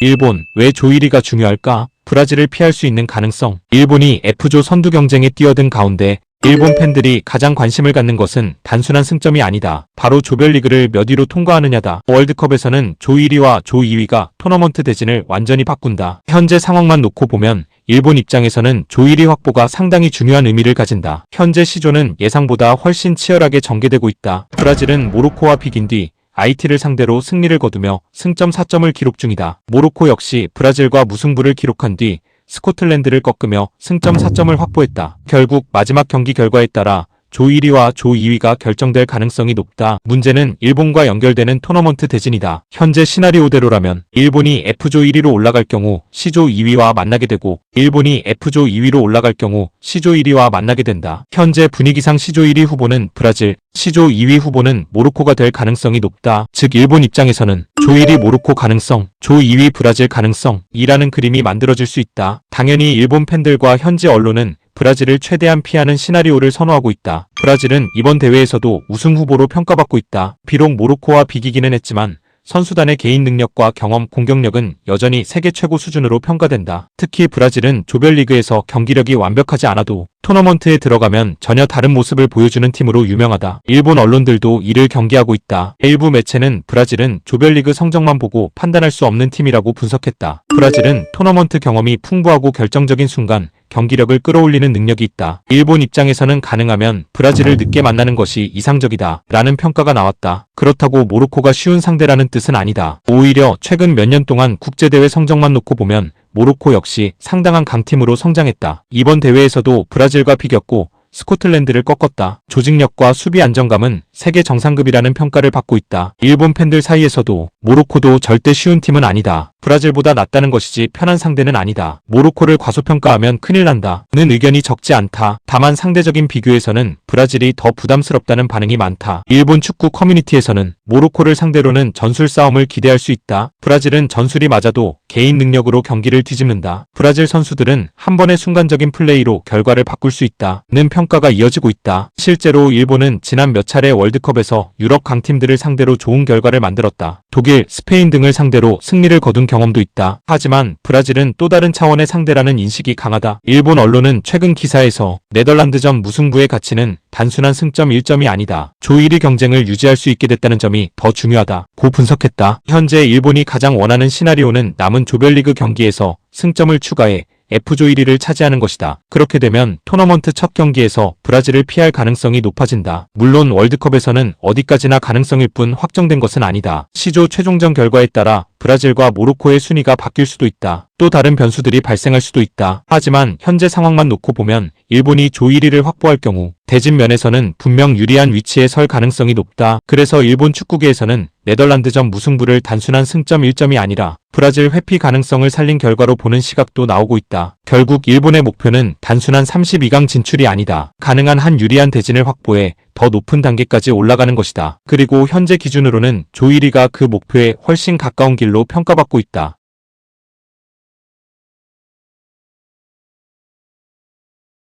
일본, 왜 조 1위가 중요할까? 브라질을 피할 수 있는 가능성. 일본이 F조 선두 경쟁에 뛰어든 가운데 일본 팬들이 가장 관심을 갖는 것은 단순한 승점이 아니다. 바로 조별리그를 몇 위로 통과하느냐다. 월드컵에서는 조 1위와 조 2위가 토너먼트 대진을 완전히 바꾼다. 현재 상황만 놓고 보면 일본 입장에서는 조 1위 확보가 상당히 중요한 의미를 가진다. 현재 시조는 예상보다 훨씬 치열하게 전개되고 있다. 브라질은 모로코와 비긴 뒤 IT를 상대로 승리를 거두며 승점 4점을 기록 중이다. 모로코 역시 브라질과 무승부를 기록한 뒤 스코틀랜드를 꺾으며 승점 4점을 확보했다. 결국 마지막 경기 결과에 따라 조 1위와 조 2위가 결정될 가능성이 높다. 문제는 일본과 연결되는 토너먼트 대진이다. 현재 시나리오대로라면 일본이 F조 1위로 올라갈 경우 C조 2위와 만나게 되고 일본이 F조 2위로 올라갈 경우 C조 1위와 만나게 된다. 현재 분위기상 C조 1위 후보는 브라질, C조 2위 후보는 모로코가 될 가능성이 높다. 즉 일본 입장에서는 조 1위 모로코 가능성, 조 2위 브라질 가능성 이라는 그림이 만들어질 수 있다. 당연히 일본 팬들과 현지 언론은 브라질을 최대한 피하는 시나리오를 선호하고 있다. 브라질은 이번 대회에서도 우승 후보로 평가받고 있다. 비록 모로코와 비기기는 했지만 선수단의 개인 능력과 경험, 공격력은 여전히 세계 최고 수준으로 평가된다. 특히 브라질은 조별리그에서 경기력이 완벽하지 않아도 토너먼트에 들어가면 전혀 다른 모습을 보여주는 팀으로 유명하다. 일본 언론들도 이를 경계하고 있다. 일부 매체는 브라질은 조별리그 성적만 보고 판단할 수 없는 팀이라고 분석했다. 브라질은 토너먼트 경험이 풍부하고 결정적인 순간 경기력을 끌어올리는 능력이 있다. 일본 입장에서는 가능하면 브라질을 늦게 만나는 것이 이상적이다 라는 평가가 나왔다. 그렇다고 모로코가 쉬운 상대라는 뜻은 아니다. 오히려 최근 몇 년 동안 국제대회 성적만 놓고 보면 모로코 역시 상당한 강팀으로 성장했다. 이번 대회에서도 브라질과 비겼고 스코틀랜드를 꺾었다. 조직력과 수비 안정감은 세계 정상급이라는 평가를 받고 있다. 일본 팬들 사이에서도 모로코도 절대 쉬운 팀은 아니다. 브라질보다 낫다는 것이지 편한 상대는 아니다. 모로코를 과소평가하면 큰일 난다. 는 의견이 적지 않다. 다만 상대적인 비교에서는 브라질이 더 부담스럽다는 반응이 많다. 일본 축구 커뮤니티에서는 모로코를 상대로는 전술 싸움을 기대할 수 있다. 브라질은 전술이 맞아도 개인 능력으로 경기를 뒤집는다. 브라질 선수들은 한 번의 순간적인 플레이로 결과를 바꿀 수 있다. 는 평가가 이어지고 있다. 실제로 일본은 지난 몇 차례 월드컵에서 유럽 강팀들을 상대로 좋은 결과를 만들었다. 독일, 스페인 등을 상대로 승리를 거둔 경험도 있다. 하지만 브라질은 또 다른 차원의 상대라는 인식이 강하다. 일본 언론은 최근 기사에서 네덜란드전 무승부의 가치는 단순한 승점 1점이 아니다. 조 1위 경쟁을 유지할 수 있게 됐다는 점이 더 중요하다고 분석했다. 현재 일본이 가장 원하는 시나리오는 남은 조별리그 경기에서 승점을 추가해 F조 1위를 차지하는 것이다. 그렇게 되면 토너먼트 첫 경기에서 브라질을 피할 가능성이 높아진다. 물론 월드컵에서는 어디까지나 가능성일 뿐 확정된 것은 아니다. C조 최종전 결과에 따라 브라질과 모로코의 순위가 바뀔 수도 있다. 또 다른 변수들이 발생할 수도 있다. 하지만 현재 상황만 놓고 보면 일본이 조 1위를 확보할 경우 대진 면에서는 분명 유리한 위치에 설 가능성이 높다. 그래서 일본 축구계에서는 네덜란드전 무승부를 단순한 승점 1점이 아니라 브라질 회피 가능성을 살린 결과로 보는 시각도 나오고 있다. 결국 일본의 목표는 단순한 32강 진출이 아니다. 가능한 한 유리한 대진을 확보해 더 높은 단계까지 올라가는 것이다. 그리고 현재 기준으로는 조 1위가 그 목표에 훨씬 가까운 길로 평가받고 있다.